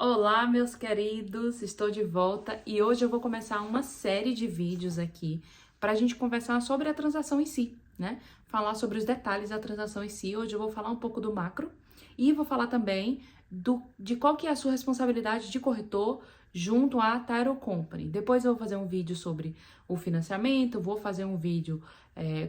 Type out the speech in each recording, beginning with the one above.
Olá, meus queridos, estou de volta e hoje eu vou começar uma série de vídeos aqui para a gente conversar sobre a transação em si, né? Falar sobre os detalhes da transação em si. Hoje eu vou falar um pouco do macro e vou falar também de qual que é a sua responsabilidade de corretor junto à Title Company. Depois eu vou fazer um vídeo sobre o financiamento, vou fazer um vídeo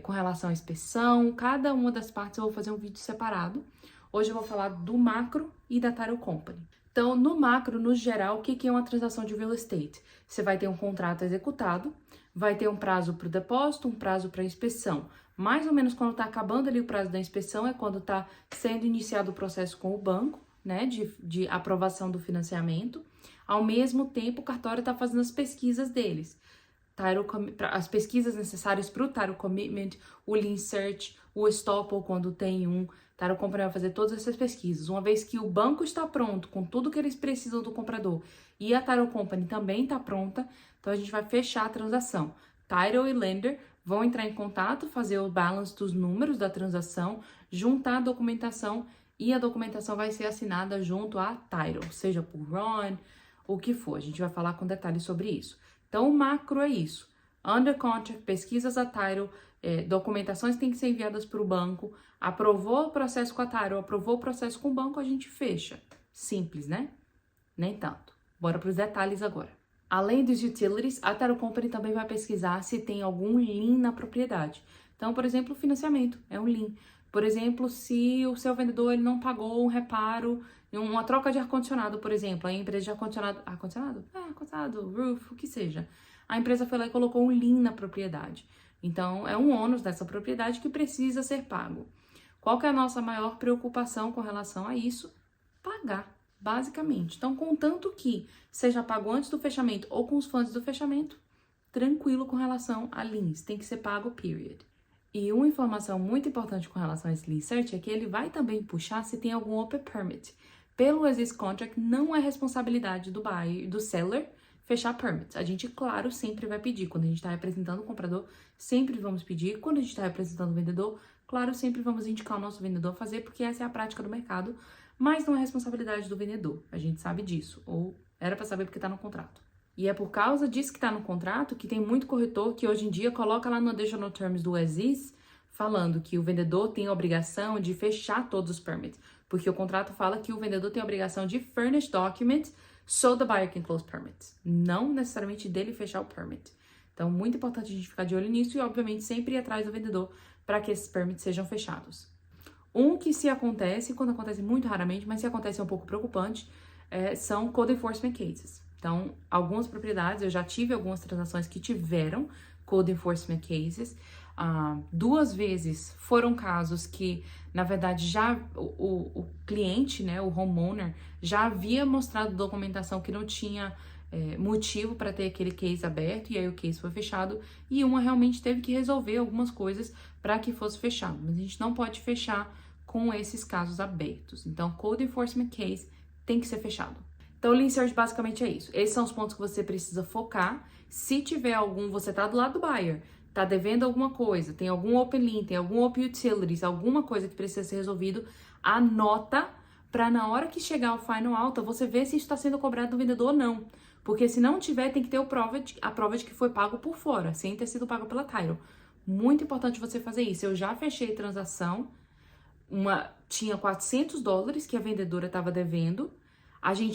com relação à inspeção, cada uma das partes eu vou fazer um vídeo separado. Hoje eu vou falar do macro e da Title Company. Então, no macro, no geral, o que é uma transação de real estate? Você vai ter um contrato executado, vai ter um prazo para o depósito, um prazo para a inspeção. Mais ou menos quando está acabando ali o prazo da inspeção é quando está sendo iniciado o processo com o banco, né, de aprovação do financiamento. Ao mesmo tempo, o cartório está fazendo as pesquisas deles. As pesquisas necessárias para o Title Commitment, o Lien Search, o Estoppel quando tem um. Title Company vai fazer todas essas pesquisas. Uma vez que o banco está pronto com tudo que eles precisam do comprador e a Title Company também está pronta, então a gente vai fechar a transação. Title e Lender vão entrar em contato, fazer o balance dos números da transação, juntar a documentação e a documentação vai ser assinada junto à Title, seja por Ron, o que for. A gente vai falar com detalhes sobre isso. Então, o macro é isso. Under contract, pesquisas a Title, documentações têm que ser enviadas para o banco, aprovou o processo com a Title, aprovou o processo com o banco, a gente fecha. Simples, né? Nem tanto. Bora para os detalhes agora. Além dos utilities, a Title Company também vai pesquisar se tem algum lien na propriedade. Então, por exemplo, o financiamento é um lien. Por exemplo, se o seu vendedor ele não pagou um reparo, uma troca de ar-condicionado, por exemplo, a empresa de ar-condicionado, ar-condicionado, roof, o que seja. A empresa foi lá e colocou um lien na propriedade. Então, é um ônus dessa propriedade que precisa ser pago. Qual que é a nossa maior preocupação com relação a isso? Pagar, basicamente. Então, contanto que seja pago antes do fechamento ou com os fundos do fechamento, tranquilo com relação a liens, tem que ser pago, period. E uma informação muito importante com relação a esse lien search é que ele vai também puxar se tem algum open permit. Pelo exist contract, não é responsabilidade do buyer, do seller, fechar permits. A gente, claro, sempre vai pedir. Quando a gente está representando o comprador, sempre vamos pedir. Quando a gente está representando o vendedor, claro, sempre vamos indicar o nosso vendedor a fazer, porque essa é a prática do mercado, mas não é responsabilidade do vendedor. A gente sabe disso, ou era para saber porque está no contrato. E é por causa disso que está no contrato que tem muito corretor que hoje em dia coloca lá no additional terms do ESIS, falando que o vendedor tem a obrigação de fechar todos os permits, porque o contrato fala que o vendedor tem a obrigação de furnish documents so the buyer can close permits, não necessariamente dele fechar o permit. Então, muito importante a gente ficar de olho nisso e, obviamente, sempre ir atrás do vendedor para que esses permits sejam fechados. Um que se acontece, quando acontece muito raramente, mas se acontece é um pouco preocupante, são code enforcement cases. Então, algumas propriedades, eu já tive algumas transações que tiveram code enforcement cases. 2 vezes foram casos que, na verdade, já o cliente, né, o homeowner, já havia mostrado documentação que não tinha motivo para ter aquele case aberto, e aí o case foi fechado, e uma realmente teve que resolver algumas coisas para que fosse fechado. Mas a gente não pode fechar com esses casos abertos. Então, code enforcement case tem que ser fechado. Então, o Lien Search basicamente é isso. Esses são os pontos que você precisa focar. Se tiver algum, você tá do lado do buyer, tá devendo alguma coisa, tem algum open lien, tem algum open utilities, alguma coisa que precisa ser resolvido, anota para na hora que chegar o final alta, você ver se isso está sendo cobrado do vendedor ou não. Porque se não tiver, tem que ter a prova de que foi pago por fora, sem ter sido pago pela Title. Muito importante você fazer isso. Eu já fechei transação, tinha $400 que a vendedora estava devendo,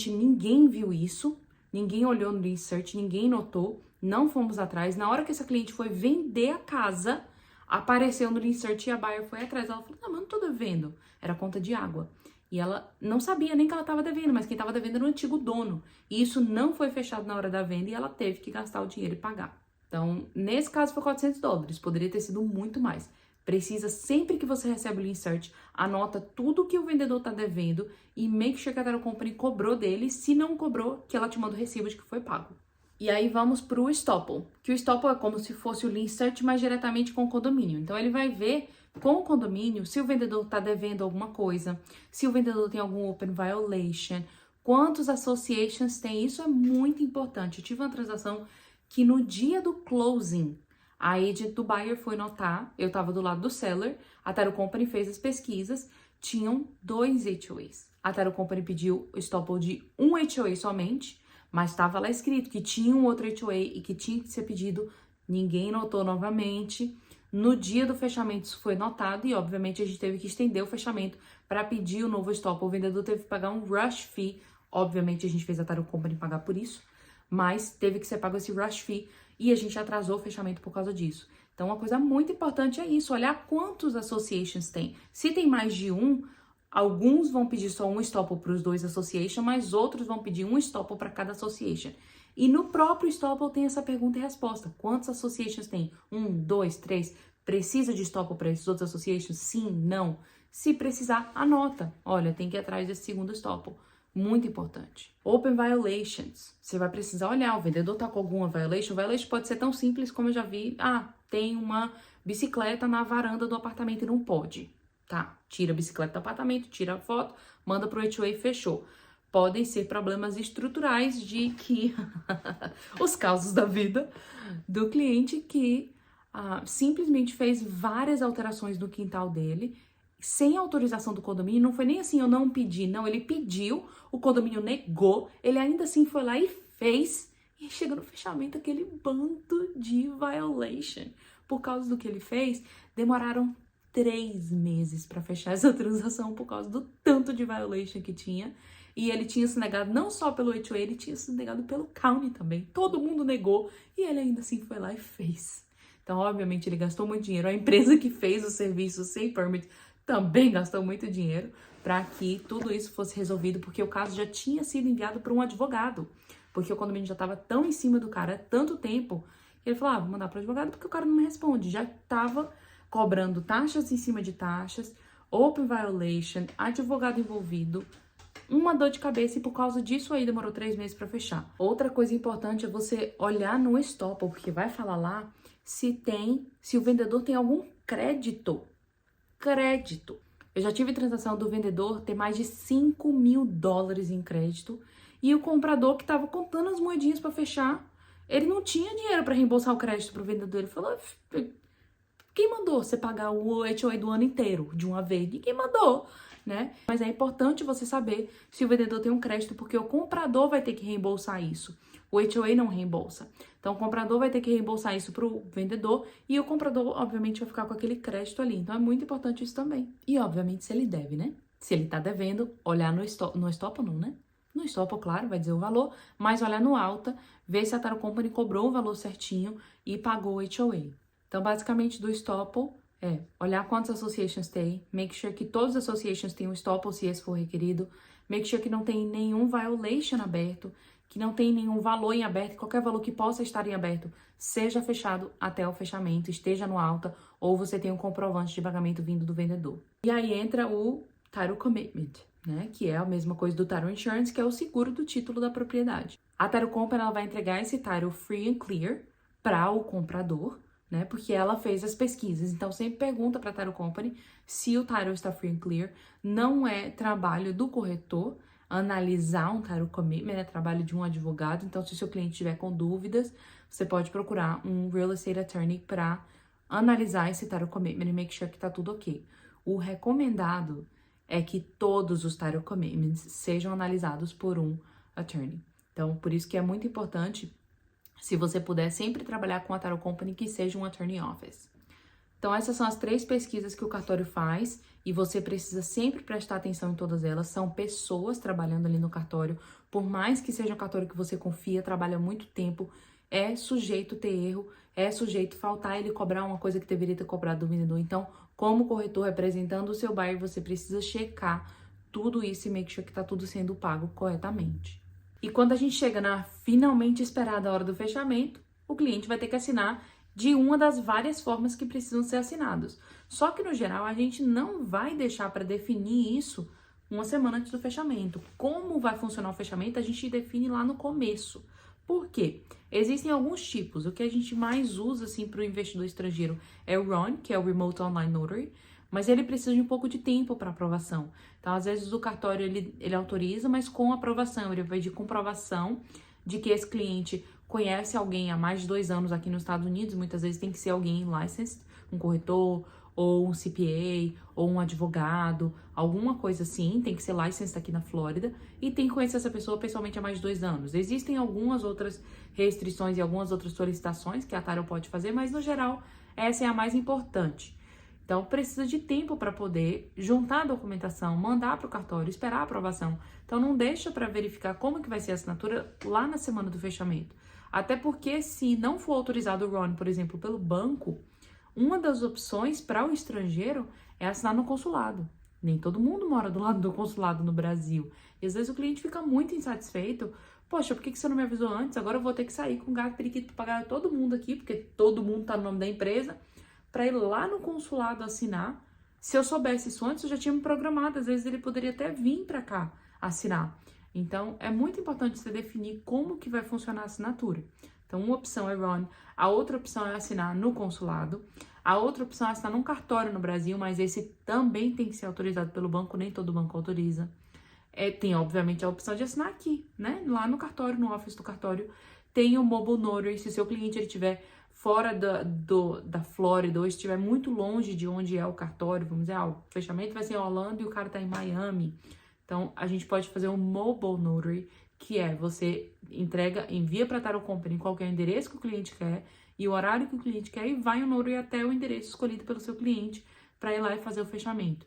ninguém viu isso, ninguém olhou no research, ninguém notou, não fomos atrás. Na hora que essa cliente foi vender a casa, apareceu no research e a buyer foi atrás. Ela falou, não, mas não tô devendo, era conta de água. E ela não sabia nem que ela estava devendo, mas quem estava devendo era o antigo dono. E isso não foi fechado na hora da venda e ela teve que gastar o dinheiro e pagar. Então, nesse caso foi $400, poderia ter sido muito mais. Precisa, sempre que você recebe o Lien Search, anota tudo que o vendedor está devendo e make sure que a Title Company cobrou dele. Se não cobrou, que ela te manda o recibo de que foi pago. E aí vamos para o Estoppel, que o Estoppel é como se fosse o Lien Search, mas diretamente com o condomínio. Então, ele vai ver com o condomínio se o vendedor está devendo alguma coisa, se o vendedor tem algum open violation, quantos associations tem. Isso é muito importante. Eu tive uma transação que no dia do closing, a agent do buyer foi notar, eu estava do lado do seller, a Title Company fez as pesquisas, tinham 2 HOAs. A Title Company pediu o estoppel de um HOA somente, mas estava lá escrito que tinha um outro HOA e que tinha que ser pedido. Ninguém notou novamente. No dia do fechamento isso foi notado e, obviamente, a gente teve que estender o fechamento para pedir o novo estoppel. O vendedor teve que pagar um rush fee. Obviamente, a gente fez a Title Company pagar por isso, mas teve que ser pago esse rush fee e a gente atrasou o fechamento por causa disso. Então, uma coisa muito importante é isso, olhar quantos associations tem. Se tem mais de um, alguns vão pedir só um estoppel para os dois associations, mas outros vão pedir um estoppel para cada association. E no próprio estoppel tem essa pergunta e resposta. Quantos associations tem? 1, 2, 3. Precisa de estoppel para esses outros associations? Sim, não. Se precisar, anota. Olha, tem que ir atrás desse segundo estoppel. Muito importante. Open violations. Você vai precisar olhar, o vendedor tá com alguma violation. O violation pode ser tão simples como eu já vi. Ah, tem uma bicicleta na varanda do apartamento e não pode. Tá, tira a bicicleta do apartamento, tira a foto, manda pro HOA e fechou. Podem ser problemas estruturais de que os causos da vida do cliente que simplesmente fez várias alterações no quintal dele sem autorização do condomínio. Não foi nem assim, eu não pedi, não, ele pediu, o condomínio negou, ele ainda assim foi lá e fez, e chega no fechamento aquele bando de violation. Por causa do que ele fez, demoraram 3 meses para fechar essa transação por causa do tanto de violation que tinha. E ele tinha se negado não só pelo HOA, ele tinha se negado pelo county também. Todo mundo negou e ele ainda assim foi lá e fez. Então, obviamente, ele gastou muito dinheiro. A empresa que fez o serviço sem permit também gastou muito dinheiro para que tudo isso fosse resolvido, porque o caso já tinha sido enviado para um advogado. Porque o condomínio já estava tão em cima do cara há tanto tempo, que ele falou, vou mandar para o advogado porque o cara não me responde. Já estava cobrando taxas em cima de taxas, open violation, advogado envolvido, uma dor de cabeça, e por causa disso aí demorou 3 meses para fechar. Outra coisa importante é você olhar no estoppel, porque vai falar lá se o vendedor tem algum crédito. Eu já tive transação do vendedor ter mais de $5.000 em crédito e o comprador que estava contando as moedinhas para fechar, ele não tinha dinheiro para reembolsar o crédito pro vendedor. Ele falou, quem mandou você pagar o HOA do ano inteiro de uma vez? Ninguém mandou, né? Mas é importante você saber se o vendedor tem um crédito, porque o comprador vai ter que reembolsar isso. O HOA não reembolsa. Então, o comprador vai ter que reembolsar isso para o vendedor e o comprador, obviamente, vai ficar com aquele crédito ali. Então, é muito importante isso também. E, obviamente, se ele deve, né? Se ele tá devendo, olhar no estoppel não, né? No estoppel, claro, vai dizer o valor, mas olhar no alta, ver se a Title Company cobrou o valor certinho e pagou o HOA. Então, basicamente, do estoppel é olhar quantos associations tem, make sure que todos os associations têm um estoppel se esse for requerido, make sure que não tem nenhum violation aberto, que não tem nenhum valor em aberto, qualquer valor que possa estar em aberto seja fechado até o fechamento, esteja no alta, ou você tem um comprovante de pagamento vindo do vendedor. E aí entra o Title Commitment, né? Que é a mesma coisa do Title Insurance, que é o seguro do título da propriedade. A Title Company ela vai entregar esse Title free and clear para o comprador, né? Porque ela fez as pesquisas. Então, sempre pergunta para a Title Company se o Title está free and clear. Não é trabalho do corretor analisar um Title Commitment, é trabalho de um advogado. Então, se o seu cliente tiver com dúvidas, você pode procurar um Real Estate Attorney para analisar esse Title Commitment e make sure que tá tudo ok. O recomendado é que todos os Title Commitments sejam analisados por um attorney. Então, por isso que é muito importante, se você puder sempre trabalhar com a Title Company, que seja um attorney office. Então, essas são as 3 pesquisas que o cartório faz e você precisa sempre prestar atenção em todas elas. São pessoas trabalhando ali no cartório. Por mais que seja um cartório que você confia, trabalha há muito tempo, é sujeito ter erro, é sujeito faltar ele cobrar uma coisa que deveria ter cobrado do vendedor. Então, como corretor representando o seu buyer, você precisa checar tudo isso e make sure que tá tudo sendo pago corretamente. E quando a gente chega na finalmente esperada hora do fechamento, o cliente vai ter que assinar de uma das várias formas que precisam ser assinados. Só que, no geral, a gente não vai deixar para definir isso uma semana antes do fechamento. Como vai funcionar o fechamento, a gente define lá no começo. Por quê? Existem alguns tipos. O que a gente mais usa, assim, para o investidor estrangeiro é o RON, que é o Remote Online Notary, mas ele precisa de um pouco de tempo para aprovação. Então, às vezes, o cartório, ele autoriza, mas com aprovação. Ele vai de comprovação de que esse cliente conhece alguém há mais de 2 anos aqui nos Estados Unidos. Muitas vezes tem que ser alguém licensed, um corretor ou um CPA, ou um advogado, alguma coisa assim, tem que ser licensed aqui na Flórida, e tem que conhecer essa pessoa pessoalmente há mais de 2 anos. Existem algumas outras restrições e algumas outras solicitações que a Title pode fazer, mas no geral, essa é a mais importante. Então, precisa de tempo para poder juntar a documentação, mandar para o cartório, esperar a aprovação. Então, não deixa para verificar como que vai ser a assinatura lá na semana do fechamento. Até porque, se não for autorizado o RON, por exemplo, pelo banco, uma das opções para o estrangeiro é assinar no consulado. Nem todo mundo mora do lado do consulado no Brasil. E às vezes o cliente fica muito insatisfeito. Poxa, por que você não me avisou antes? Agora eu vou ter que sair com gato periquito para pagar todo mundo aqui, porque todo mundo está no nome da empresa, para ir lá no consulado assinar. Se eu soubesse isso antes, eu já tinha me programado. Às vezes ele poderia até vir para cá assinar. Então, é muito importante você definir como que vai funcionar a assinatura. Então, uma opção é RON, a outra opção é assinar no consulado, a outra opção é assinar num cartório no Brasil, mas esse também tem que ser autorizado pelo banco, nem todo banco autoriza. Tem, obviamente, a opção de assinar aqui, né? Lá no cartório, no office do cartório, tem o Mobile Notary. Se o seu cliente estiver fora da Flórida ou estiver muito longe de onde é o cartório, vamos dizer, o fechamento vai ser em Orlando e o cara tá em Miami. Então, a gente pode fazer um Mobile Notary, que é você envia para a Title Company qualquer endereço que o cliente quer e o horário que o cliente quer e vai o Notary até o endereço escolhido pelo seu cliente para ir lá e fazer o fechamento.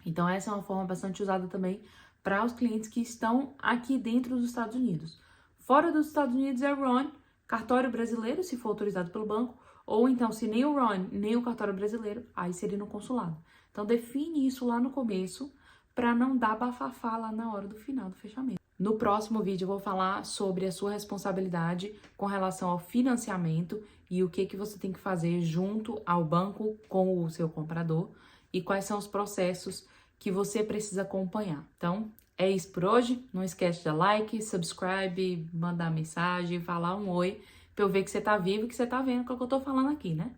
Então, essa é uma forma bastante usada também para os clientes que estão aqui dentro dos Estados Unidos. Fora dos Estados Unidos é RON, cartório brasileiro, se for autorizado pelo banco, ou então, se nem o RON, nem o cartório brasileiro, aí seria no consulado. Então, define isso lá no começo, para não dar bafafá lá na hora do final do fechamento. No próximo vídeo eu vou falar sobre a sua responsabilidade com relação ao financiamento e o que você tem que fazer junto ao banco com o seu comprador e quais são os processos que você precisa acompanhar. Então, é isso por hoje. Não esquece de dar like, subscribe, mandar mensagem, falar um oi, para eu ver que você tá vivo e que você tá vendo o que eu tô falando aqui, né?